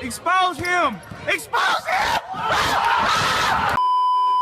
Expose him! Expose him!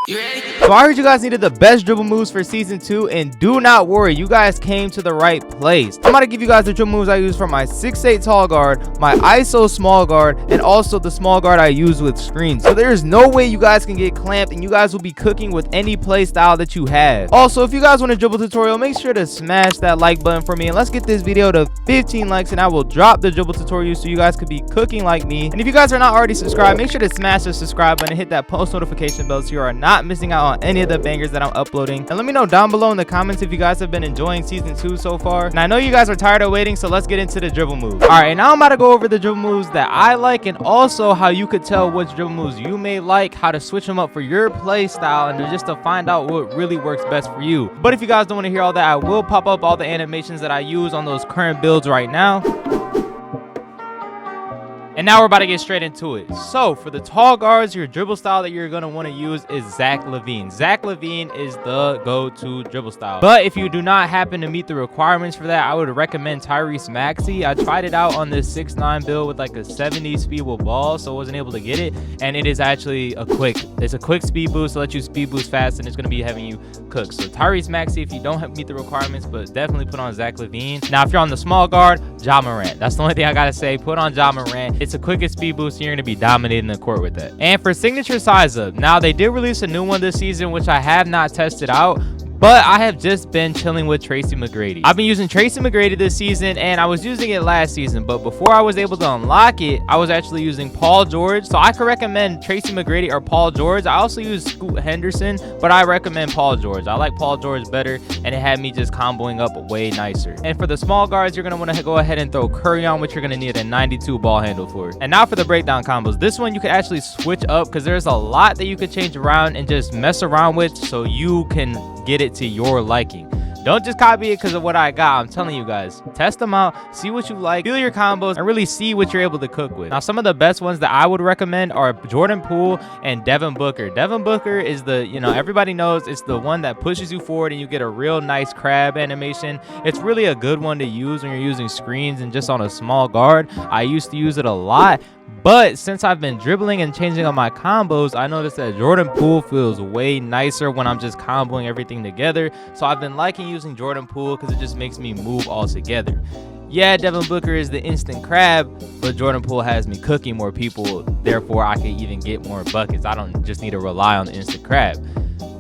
You ready? So I heard you guys needed the best dribble moves for season 2, and do not worry, you guys came to the right place. I'm gonna give you guys the dribble moves I use for my 6'8" tall guard, my ISO small guard, and also the small guard I use with screens. So there's no way you guys can get clamped, and you guys will be cooking with any play style that you have. Also, if you guys want a dribble tutorial, make sure to smash that like button for me, and let's get this video to 15 likes, and I will drop the dribble tutorial so you guys could be cooking like me. And if you guys are not already subscribed, make sure to smash the subscribe button and hit that post notification bell so you are not missing out on any of the bangers that I'm uploading. And let me know down below in the comments if you guys have been enjoying season 2 so far. And I know you guys are tired of waiting, so let's get into the dribble moves. All right, now I'm about to go over the dribble moves that I like, and also how you could tell which dribble moves you may like, how to switch them up for your play style, and just to find out what really works best for you. But if you guys don't want to hear all that, I will pop up all the animations that I use on those current builds right now. And now we're about to get straight into it. So for the tall guards, your dribble style that you're going to want to use is Zach LaVine. Zach LaVine is the go-to dribble style. But if you do not happen to meet the requirements for that, I would recommend Tyrese Maxey. I tried it out on this 6'9" build with like a 70 speed with ball, so I wasn't able to get it. And it is actually a quick speed boost to let you speed boost fast, and it's going to be having you cook. So Tyrese Maxey, if you don't meet the requirements, but definitely put on Zach LaVine. Now, if you're on the small guard, Ja Morant. That's the only thing I got to say. Put on Ja Morant. It's the quickest speed boost, and you're going to be dominating the court with it. And for signature size up, now they did release a new one this season, which I have not tested out, but I have just been chilling with Tracy McGrady. I've been using Tracy McGrady this season, and I was using it last season, but before I was able to unlock it, I was actually using Paul George. So I could recommend Tracy McGrady or Paul George. I also use Scoot Henderson, but I recommend Paul George. I like Paul George better, and it had me just comboing up way nicer. And for the small guards, you're going to want to go ahead and throw Curry on, which you're going to need a 92 ball handle for. And now for the breakdown combos. This one you could actually switch up because there's a lot that you could change around and just mess around with so you can get it to your liking. Don't just copy it because of what I got. I'm telling you guys, test them out, see what you like, feel your combos, and really see what you're able to cook with. Now, some of the best ones that I would recommend are Jordan Poole and Devin Booker. Devin Booker is the, everybody knows it's the one that pushes you forward and you get a real nice crab animation. It's really a good one to use when you're using screens and just on a small guard. I used to use it a lot, but since I've been dribbling and changing up my combos, I noticed that Jordan Poole feels way nicer when I'm just comboing everything together. So I've been liking using Jordan Poole because it just makes me move all together. Yeah, Devin Booker is the instant crab, but Jordan Poole has me cooking more people. Therefore, I can even get more buckets. I don't just need to rely on the instant crab.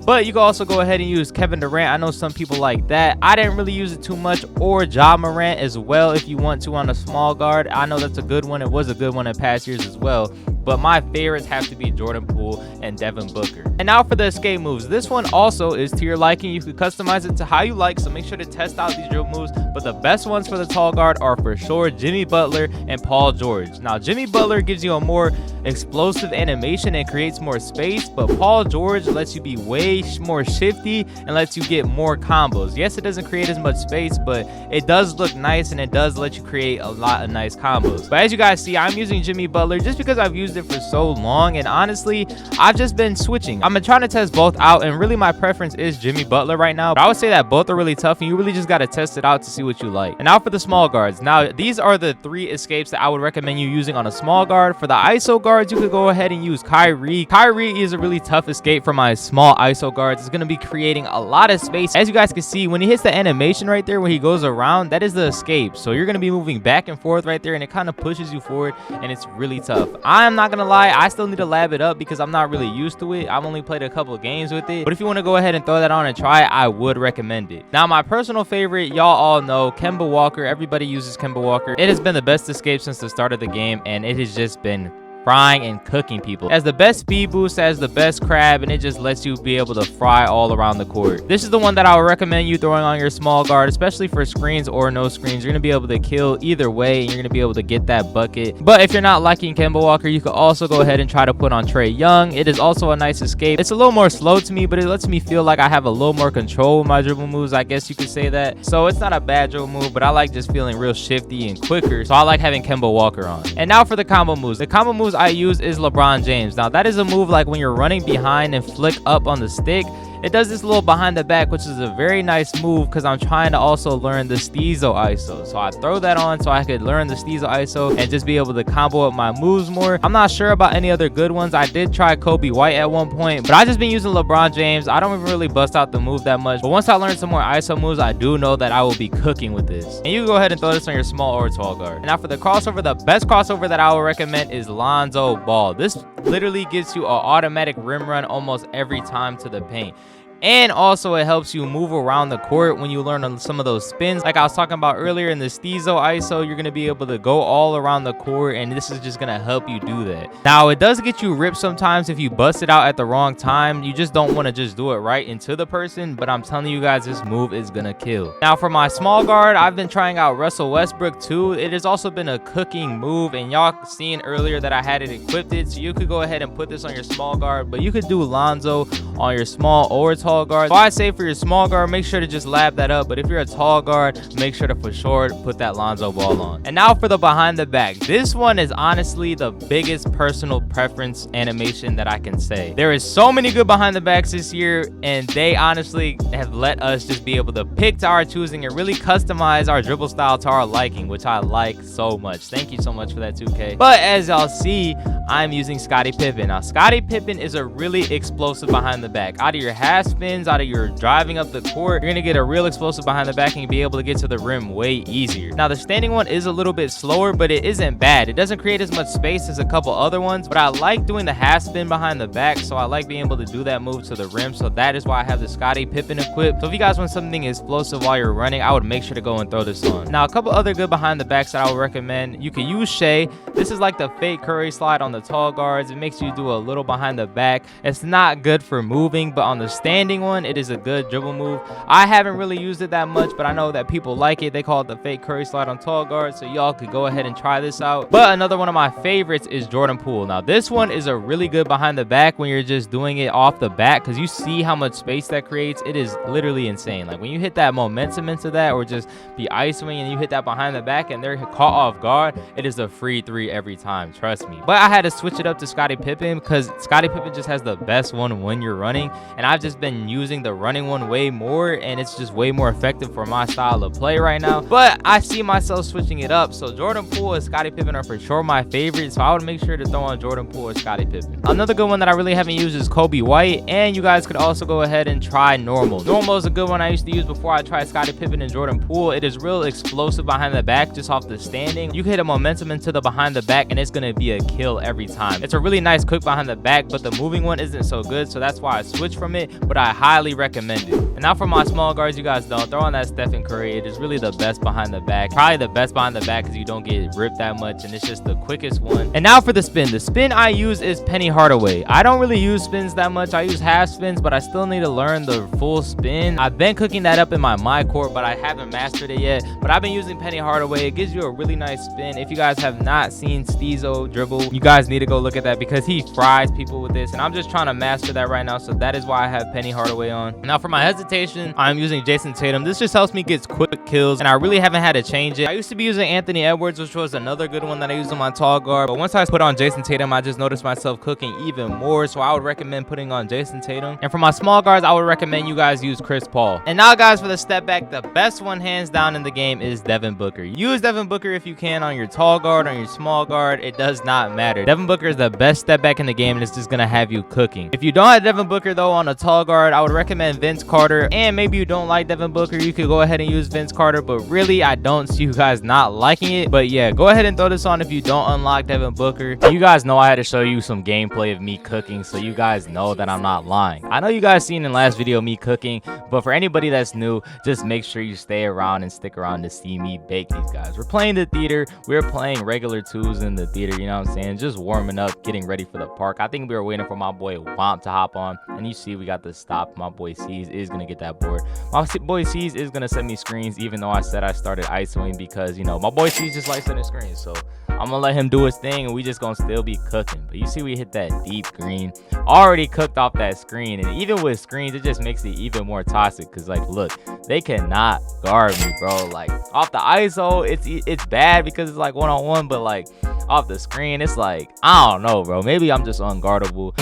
But you can also go ahead and use Kevin Durant. I know some people like that. I didn't really use it too much. Or Ja Morant as well if you want to on a small guard. I know that's a good one. It was a good one in past years as well. But my favorites have to be Jordan Poole and Devin Booker. And now for the escape moves. This one also is to your liking. You can customize it to how you like, so make sure to test out these dribble moves. But the best ones for the tall guard are for sure Jimmy Butler and Paul George. Now, Jimmy Butler gives you a more explosive animation and creates more space, but Paul George lets you be way more shifty and lets you get more combos. Yes, it doesn't create as much space, but it does look nice and it does let you create a lot of nice combos. But as you guys see, I'm using Jimmy Butler just because I've used it for so long, and honestly, I've just been switching. I'm trying to test both out, and really my preference is Jimmy Butler right now, but I would say that both are really tough, and you really just got to test it out to see what you like. And now for the small guards. Now, these are the 3 escapes that I would recommend you using on a small guard. For the ISO guards, you could go ahead and use Kyrie. Kyrie is a really tough escape for my small ISO guards. It's going to be creating a lot of space. As you guys can see, when he hits the animation right there, when he goes around, that is the escape. So you're going to be moving back and forth right there, and it kind of pushes you forward, and it's really tough. I'm not going to lie, I still need to lab it up because I'm not really used to it. I've only played a couple of games with it, but if you want to go ahead and throw that on and try it, I would recommend it. Now, my personal favorite, y'all all know, Kemba Walker. Everybody uses Kemba Walker. It has been the best escape since the start of the game, and it has just been frying and cooking people. It has the best speed boost, has the best crab, and it just lets you be able to fry all around the court. This is the one that I would recommend you throwing on your small guard, especially for screens or no screens. You're going to be able to kill either way, and you're going to be able to get that bucket. But if you're not liking Kemba Walker, you could also go ahead and try to put on Trae Young. It is also a nice escape. It's a little more slow to me, but it lets me feel like I have a little more control with my dribble moves, I guess you could say that. So it's not a bad dribble move, but I like just feeling real shifty and quicker, so I like having Kemba Walker on. And now for the combo moves. The combo moves I use is LeBron James. Now, that is a move like when you're running behind and flick up on the stick, it does this little behind the back, which is a very nice move because I'm trying to also learn the Steezo ISO. So I throw that on so I could learn the Steezo ISO and just be able to combo up my moves more. I'm not sure about any other good ones. I did try Kobe White at one point, but I just been using LeBron James. I don't even really bust out the move that much, but once I learn some more ISO moves, I do know that I will be cooking with this. And you can go ahead and throw this on your small or tall guard. And now for the crossover, the best crossover that I would recommend is Lonzo Ball. This literally gives you an automatic rim run almost every time to the paint. And also it helps you move around the court when you learn on some of those spins. Like I was talking about earlier in the Steezo ISO, you're going to be able to go all around the court, and this is just going to help you do that. Now, it does get you ripped sometimes if you bust it out at the wrong time. You just don't want to just do it right into the person, but I'm telling you guys, this move is going to kill. Now, for my small guard, I've been trying out Russell Westbrook too. It has also been a cooking move, and y'all seen earlier that I had it equipped, so you could go ahead and put this on your small guard, but you could do Lonzo on your small or tall guard. So I say for your small guard, make sure to just lab that up, but if you're a tall guard, make sure to for sure put that Lonzo Ball on. And now for the behind the back. This one is honestly the biggest personal preference animation that I can say. There is so many good behind the backs this year, and they honestly have let us just be able to pick to our choosing and really customize our dribble style to our liking, which I like so much. Thank you so much for that, 2K. But as y'all see, I'm using Scottie Pippen. Now, Scottie Pippen is a really explosive behind the back. Out of your half spins, out of your driving up the court, you're gonna get a real explosive behind the back and be able to get to the rim way easier. Now, the standing one is a little bit slower, but it isn't bad. It doesn't create as much space as a couple other ones, but I like doing the half spin behind the back, so I like being able to do that move to the rim. So that is why I have the Scottie Pippen equipped. So if you guys want something explosive while you're running, I would make sure to go and throw this on. Now, a couple other good behind the backs that I would recommend. You can use Shea. This is like the fake Curry slide on the tall guards. It makes you do a little behind the back. It's not good for moving, but on the standing one, it is a good dribble move. I haven't really used it that much, but I know that people like it. They call it the fake Curry slide on tall guards, so y'all could go ahead and try this out. But another one of my favorites is Jordan Poole. Now, this one is a really good behind the back when you're just doing it off the bat, because you see how much space that creates. It is literally insane. Like when you hit that momentum into that, or just be isoing and you hit that behind the back and they're caught off guard, it is a free three every time, trust me. But I had to switch it up to Scottie Pippen because Scottie Pippen just has the best one when you're running, and I've just been using the running one way more, and it's just way more effective for my style of play right now. But I see myself switching it up, so Jordan Poole and Scottie Pippen are for sure my favorites, so I would make sure to throw on Jordan Poole or Scottie Pippen. Another good one that I really haven't used is Kobe White, and you guys could also go ahead and try Normal. Normal is a good one I used to use before I tried Scottie Pippen and Jordan Poole. It is real explosive behind the back just off the standing. You can hit a momentum into the behind the back and it's going to be a kill every time. It's a really nice cook behind the back, but the moving one isn't so good, so that's why I switched from it, but I highly recommend it. And now for my small guards, you guys don't throw on that Stephen Curry. It is really the best behind the back, probably the best behind the back because you don't get ripped that much, and it's just the quickest one. And now for the spin. The spin I use is Penny Hardaway. I don't really use spins that much. I use half spins, but I still need to learn the full spin. I've been cooking that up in my court, but I haven't mastered it yet. But I've been using Penny Hardaway. It gives you a really nice spin. If you guys have not seen Steezo Dribble, you guys need to go look at that because he fries people with this, and I'm just trying to master that right now, so that is why I have Penny Hardaway on. Now for my hesitation, I'm using Jason Tatum. This just helps me get quick kills, and I really haven't had to change it. I used to be using Anthony Edwards, which was another good one that I used on my tall guard, but once I put on Jason Tatum, I just noticed myself cooking even more, so I would recommend putting on Jason Tatum. And for my small guards, I would recommend you guys use Chris Paul. And now guys, for the step back, the best one hands down in the game is Devin Booker. Use Devin Booker if you can on your tall guard, on your small guard. It does not matter. Devin Booker is the best step back in the game, and it's just gonna have you cooking. If you don't have Devin Booker though on a tall guard, I would recommend Vince Carter. And maybe you don't like Devin Booker, you could go ahead and use Vince Carter, but really I don't see you guys not liking it. But yeah, go ahead and throw this on if you don't unlock Devin Booker. You guys know I had to show you some gameplay of me cooking, so you guys know that I'm not lying. I know you guys seen in the last video me cooking, but for anybody that's new, just make sure you stay around and stick around to see me bake these guys. We're playing the theater. We're playing regular twos in the theater, you know what I'm saying? Just warming up, getting ready for the park. I think we were waiting for my boy Womp to hop on, and you see we got the stop. My boy Ceez is gonna get that board. My boy Ceez is gonna send me screens, even though I said I started isoing, because you know my boy Ceez just likes sending screens, so I'm gonna let him do his thing, and we just gonna still be cooking. But you see we hit that deep green, already cooked off that screen, and even with screens it just makes it even more toxic, because like look, they cannot guard me, bro. Like off the ISO it's bad because it's like one-on-one, but like off the screen it's like I don't know, bro, maybe I'm just unguardable.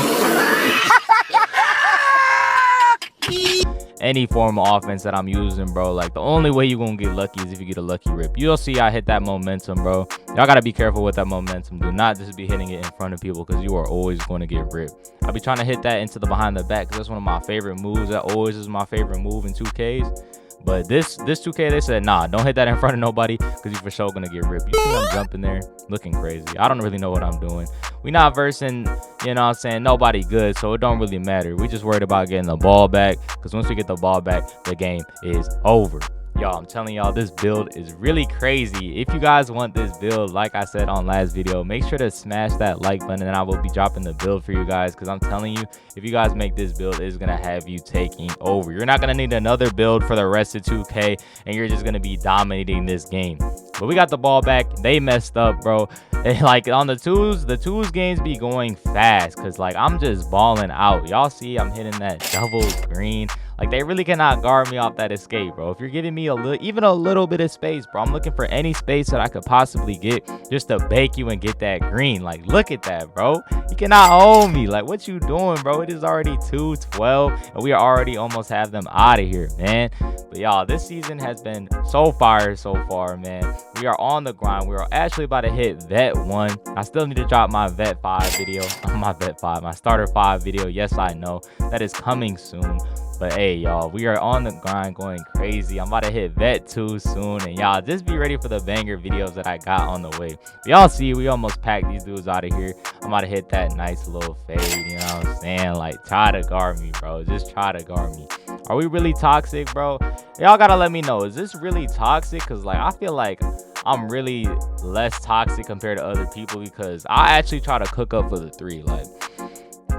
any form of offense that I'm using, bro. Like, the only way you gonna get lucky is if you get a lucky rip. You'll see I hit that momentum, bro. Y'all gotta be careful with that momentum. Do not just be hitting it in front of people, because you are always going to get ripped. I'll be trying to hit that into the behind the back, because that's one of my favorite moves. That always is my favorite move in 2Ks. But this 2K, they said, nah, don't hit that in front of nobody, because you for sure gonna get ripped. You see I'm jumping there, looking crazy. I don't really know what I'm doing. We not versing, you know what I'm saying, nobody good, so it don't really matter. We just worried about getting the ball back, because once we get the ball back, the game is over. Y'all, I'm telling y'all, this build is really crazy. If you guys want this build, like I said on last video, make sure to smash that like button, and I will be dropping the build for you guys, because I'm telling you, if you guys make this build, it's gonna have you taking over. You're not gonna need another build for the rest of 2K, and you're just gonna be dominating this game. But we got the ball back. They messed up, bro. And like on the twos games be going fast, because like I'm just balling out. Y'all see I'm hitting that double green. Like, they really cannot guard me off that escape, bro. If you're giving me even a little bit of space, bro, I'm looking for any space that I could possibly get just to bake you and get that green. Like, look at that, bro. You cannot hold me. Like, what you doing, bro? It is already 2-12, and we already almost have them out of here, man. But y'all, this season has been so fire so far, man. We are on the grind. We are actually about to hit vet 1. I still need to drop my vet 5 video. My starter 5 video. Yes, I know that is coming soon. But hey, y'all, we are on the grind going crazy. I'm about to hit vet 2 soon, and y'all just be ready for the banger videos that I got on the way. Y'all see, we almost packed these dudes out of here. I'm about to hit that nice little fade, you know what I'm saying? Like, try to guard me, bro. Just try to guard me. Are we really toxic, bro? Y'all gotta let me know. Is this really toxic? Because like, I feel like I'm really less toxic compared to other people, because I actually try to cook up for the 3. Like,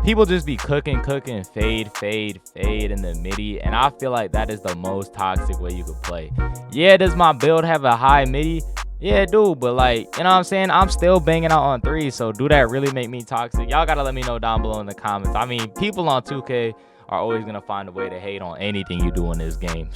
people just be cooking, fade in the midi, and I feel like that is the most toxic way you could play. Yeah, does my build have a high midi? Yeah, it do, but like, you know what I'm saying? I'm still banging out on 3, so do that really make me toxic? Y'all gotta let me know down below in the comments. I mean, people on 2K are always gonna find a way to hate on anything you do in this game.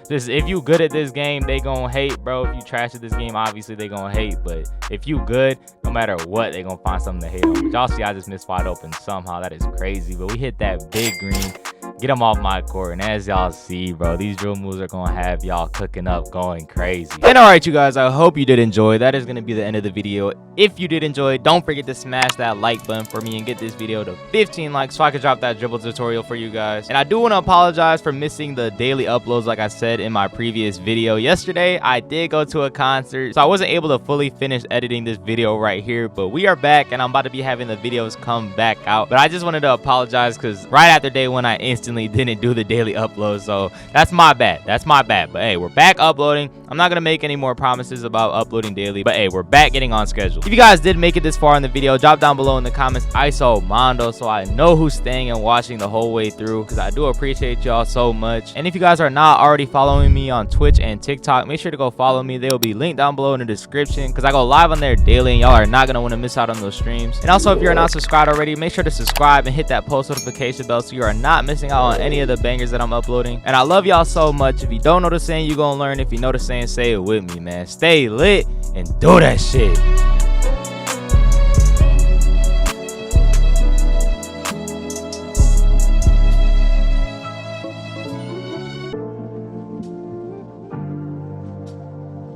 Just, if you good at this game, they gonna hate, bro. If you trash at this game, obviously they gonna hate. But if you good, no matter what, they gonna find something to hate on. But y'all see, I just missed wide open somehow. That is crazy. But we hit that big green, get them off my court, and as y'all see, bro, these drill moves are gonna have y'all cooking up, going crazy. And all right, you guys, I hope you did enjoy. That is gonna be the end of the video. If you did enjoy, don't forget to smash that like button for me and get this video to 15 likes so I can drop that dribble tutorial for you guys. And I do want to apologize for missing the daily uploads, like I said in my previous video. Yesterday I did go to a concert, so I wasn't able to fully finish editing this video right here, but we are back, and I'm about to be having the videos come back out. But I just wanted to apologize, because right after day 1 I instantly didn't do the daily upload, so that's my bad. But hey, we're back uploading. I'm not gonna make any more promises about uploading daily, but hey, we're back getting on schedule. If you guys did make it this far in the video, drop down below in the comments ISO Mondo, so I know who's staying and watching the whole way through, because I do appreciate y'all so much. And if you guys are not already following me on Twitch and TikTok, make sure to go follow me. They will be linked down below in the description, because I go live on there daily, and y'all are not gonna want to miss out on those streams. And also, if you're not subscribed already, make sure to subscribe and hit that post notification bell so you are not missing out on any of the bangers that I'm uploading. And I love y'all so much. If you don't know the saying, you gonna learn. If you know the saying, say it with me, man. Stay lit and do that shit.